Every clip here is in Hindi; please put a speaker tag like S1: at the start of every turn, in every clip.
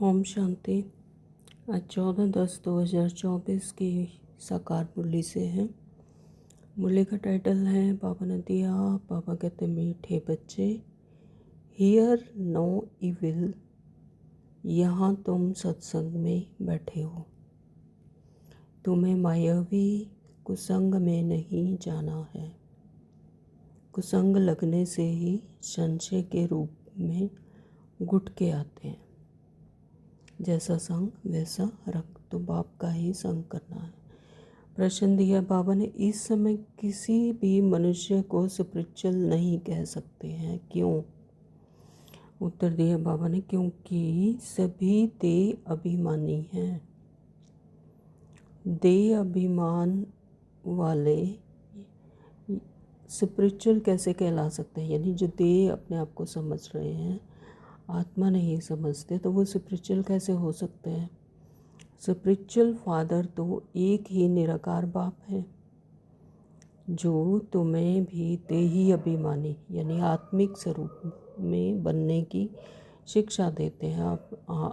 S1: ओम शांति। आज 14/10/2024 की साकार मुरली से है। मुरली का टाइटल है बाबा ने दिया। बाबा कहते मीठे बच्चे, हियर नो इविल। यहाँ तुम सत्संग में बैठे हो, तुम्हें मायावी कुसंग में नहीं जाना है। कुसंग लगने से ही संशय के रूप में गुटके आते हैं। जैसा संग वैसा रंग, तो बाप का ही संग करना है। प्रश्न दिया बाबा ने, इस समय किसी भी मनुष्य को स्पिरिचुअल नहीं कह सकते हैं, क्यों? उत्तर दिया बाबा ने, क्योंकि सभी देह अभिमानी हैं। देह अभिमान वाले स्पिरिचुअल कैसे कहला सकते हैं? यानी जो देह अपने आप को समझ रहे हैं, आत्मा नहीं समझते, तो वो स्पिरिचुअल कैसे हो सकते हैं? स्पिरिचुअल फादर तो एक ही निराकार बाप है, जो तुम्हें भी देही अभिमानी यानी आत्मिक स्वरूप में बनने की शिक्षा देते हैं। आप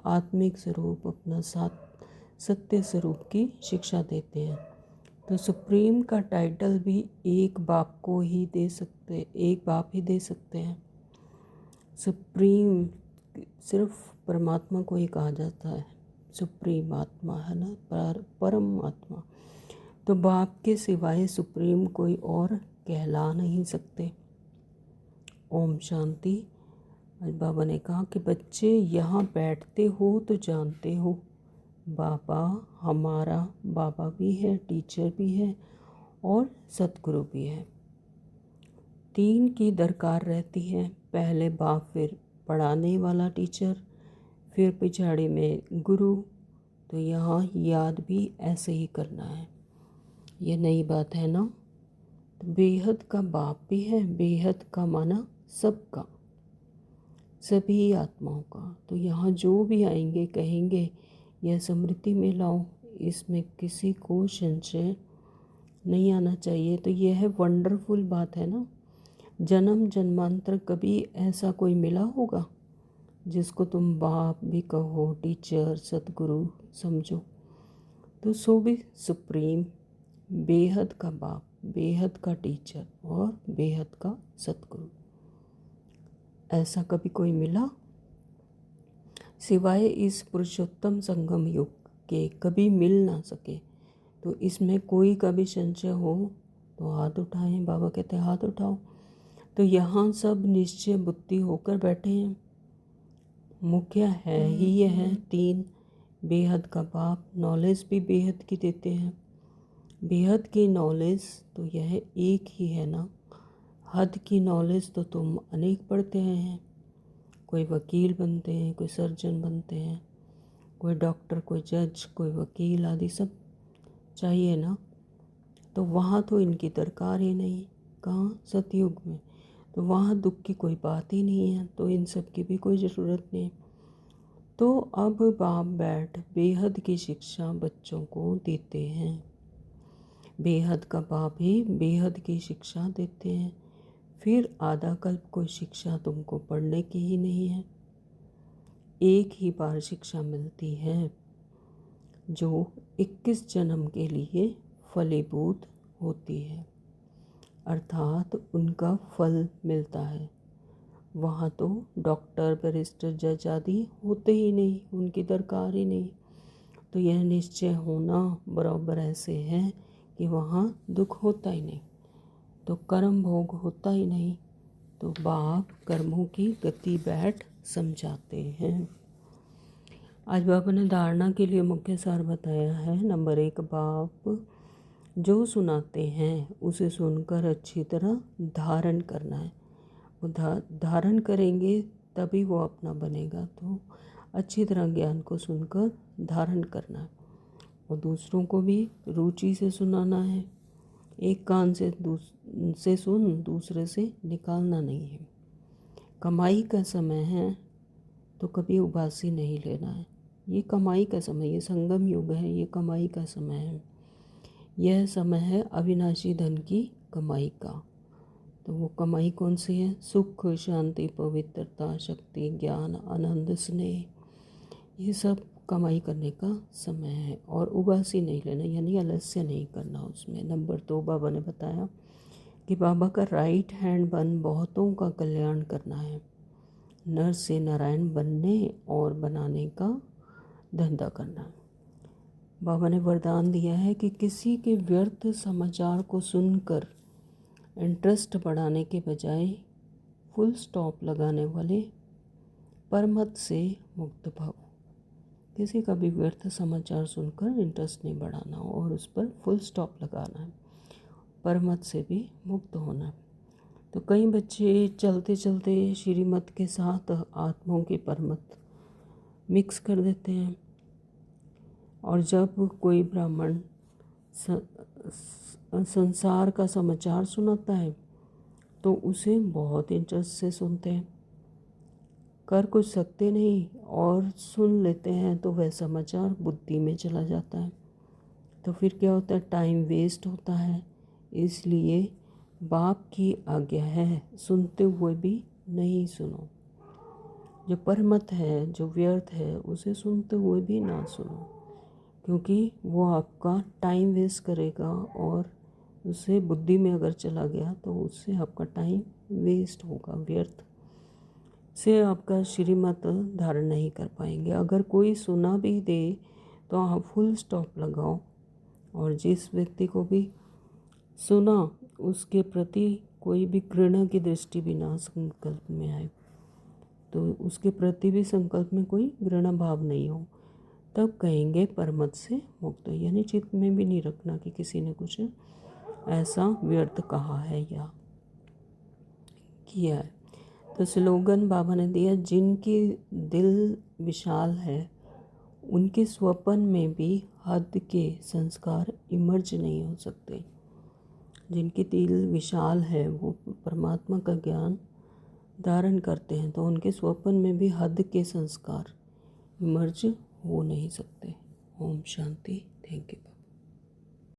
S1: आत्मिक स्वरूप अपना साथ सत्य स्वरूप की शिक्षा देते हैं। तो सुप्रीम का टाइटल भी एक बाप को ही दे सकते, एक बाप ही दे सकते हैं। सुप्रीम सिर्फ परमात्मा को ही कहा जाता है, सुप्रीम आत्मा है ना, परम आत्मा। तो बाप के सिवाय सुप्रीम कोई और कहला नहीं सकते। ओम शांति। आज बाबा ने कहा कि बच्चे यहाँ बैठते हो तो जानते हो बाबा हमारा बाबा भी है, टीचर भी है और सतगुरु भी है। तीन की दरकार रहती है, पहले बाप, फिर पढ़ाने वाला टीचर, फिर पिछाड़ी में गुरु। तो यहाँ याद भी ऐसे ही करना है। ये नई बात है ना। तो बेहद का बाप भी है, बेहद का माना सबका, सभी आत्माओं का। तो यहाँ जो भी आएंगे कहेंगे यह स्मृति में लाओ, इसमें किसी को संशय नहीं आना चाहिए। तो यह है वंडरफुल बात है ना। जन्म जन्मांतर कभी ऐसा कोई मिला होगा जिसको तुम बाप भी कहो, टीचर, सतगुरु समझो? तो सो भी सुप्रीम, बेहद का बाप, बेहद का टीचर और बेहद का सतगुरु, ऐसा कभी कोई मिला? सिवाय इस पुरुषोत्तम संगम युग के कभी मिल ना सके। तो इसमें कोई कभी संशय हो तो हाथ उठाएं। बाबा कहते हैं हाथ उठाओ। तो यहाँ सब निश्चय बुद्धि होकर बैठे हैं। मुख्य है ही यह है तीन, बेहद का बाप, नॉलेज भी बेहद की देते हैं। बेहद की नॉलेज तो यह एक ही है ना। हद की नॉलेज तो तुम अनेक पढ़ते हैं। कोई वकील बनते हैं, कोई सर्जन बनते हैं, कोई डॉक्टर, कोई जज, कोई वकील आदि सब चाहिए ना। तो वहाँ तो इनकी दरकार ही नहीं। कहाँ? सतयुग में। तो वहाँ दुख की कोई बात ही नहीं है, तो इन सब की भी कोई ज़रूरत नहीं। तो अब बाप बैठ बेहद की शिक्षा बच्चों को देते हैं। बेहद का बाप ही बेहद की शिक्षा देते हैं। फिर आधा कल्प कोई शिक्षा तुमको पढ़ने की ही नहीं है। एक ही बार शिक्षा मिलती है जो 21 जन्म के लिए फलीभूत होती है, अर्थात उनका फल मिलता है। वहाँ तो डॉक्टर, बैरिस्टर, जज आदि होते ही नहीं, उनकी दरकार ही नहीं। तो यह निश्चय होना बराबर ऐसे है कि वहाँ दुख होता ही नहीं, तो कर्म भोग होता ही नहीं। तो बाप कर्मों की गति बैठ समझाते हैं। आज बाबा ने धारणा के लिए मुख्य सार बताया है। नंबर 1, बाप जो सुनाते हैं उसे सुनकर अच्छी तरह धारण करना है। वो धारण करेंगे तभी वो अपना बनेगा। तो अच्छी तरह ज्ञान को सुनकर धारण करना है और दूसरों को भी रुचि से सुनाना है। एक कान से सुन, दूसरे से निकालना नहीं है। कमाई का समय है तो कभी उबासी नहीं लेना है। ये कमाई का समय, ये संगम युग है, ये कमाई का समय है। यह समय है अविनाशी धन की कमाई का। तो वो कमाई कौन सी है? सुख, शांति, पवित्रता, शक्ति, ज्ञान, आनंद, स्नेह। ये सब कमाई करने का समय है। और उबासी नहीं लेना, यानी आलस्य नहीं करना उसमें। नंबर 2, बाबा ने बताया कि बाबा का राइट हैंड बन बहुतों का कल्याण करना है। नर से नारायण बनने और बनाने का धंधा करना। बाबा ने वरदान दिया है कि किसी के व्यर्थ समाचार को सुनकर इंटरेस्ट बढ़ाने के बजाय फुल स्टॉप लगाने वाले परमत से मुक्त भव। किसी का भी व्यर्थ समाचार सुनकर इंटरेस्ट नहीं बढ़ाना और उस पर फुल स्टॉप लगाना है। परमत से भी मुक्त होना है। तो कई बच्चे चलते चलते श्रीमत के साथ आत्माओं की परमत मिक्स कर देते हैं, और जब कोई ब्राह्मण संसार का समाचार सुनाता है तो उसे बहुत इंटरेस्ट से सुनते हैं, कर कुछ सकते नहीं और सुन लेते हैं, तो वह समाचार बुद्धि में चला जाता है। तो फिर क्या होता है, टाइम वेस्ट होता है। इसलिए बाप की आज्ञा है, सुनते हुए भी नहीं सुनो। जो परमत है, जो व्यर्थ है, उसे सुनते हुए भी ना सुनो, क्योंकि वो आपका टाइम वेस्ट करेगा और उसे बुद्धि में अगर चला गया तो उससे आपका टाइम वेस्ट होगा, व्यर्थ से आपका श्रीमत धारण नहीं कर पाएंगे। अगर कोई सुना भी दे तो आप फुल स्टॉप लगाओ, और जिस व्यक्ति को भी सुना उसके प्रति कोई भी घृणा की दृष्टि भी ना संकल्प में आए, तो उसके प्रति भी संकल्प में कोई घृणा भाव नहीं हो, तब कहेंगे परमत से मुक्त। यानी चित्त में भी नहीं रखना कि किसी ने कुछ ऐसा व्यर्थ कहा है या किया है। तो स्लोगन बाबा ने दिया, जिनकी दिल विशाल है उनके स्वपन में भी हद के संस्कार इमर्ज नहीं हो सकते। जिनकी दिल विशाल है वो परमात्मा का ज्ञान धारण करते हैं, तो उनके स्वपन में भी हद के संस्कार इमर्ज हो नहीं सकते। ओम शांति। Thank you.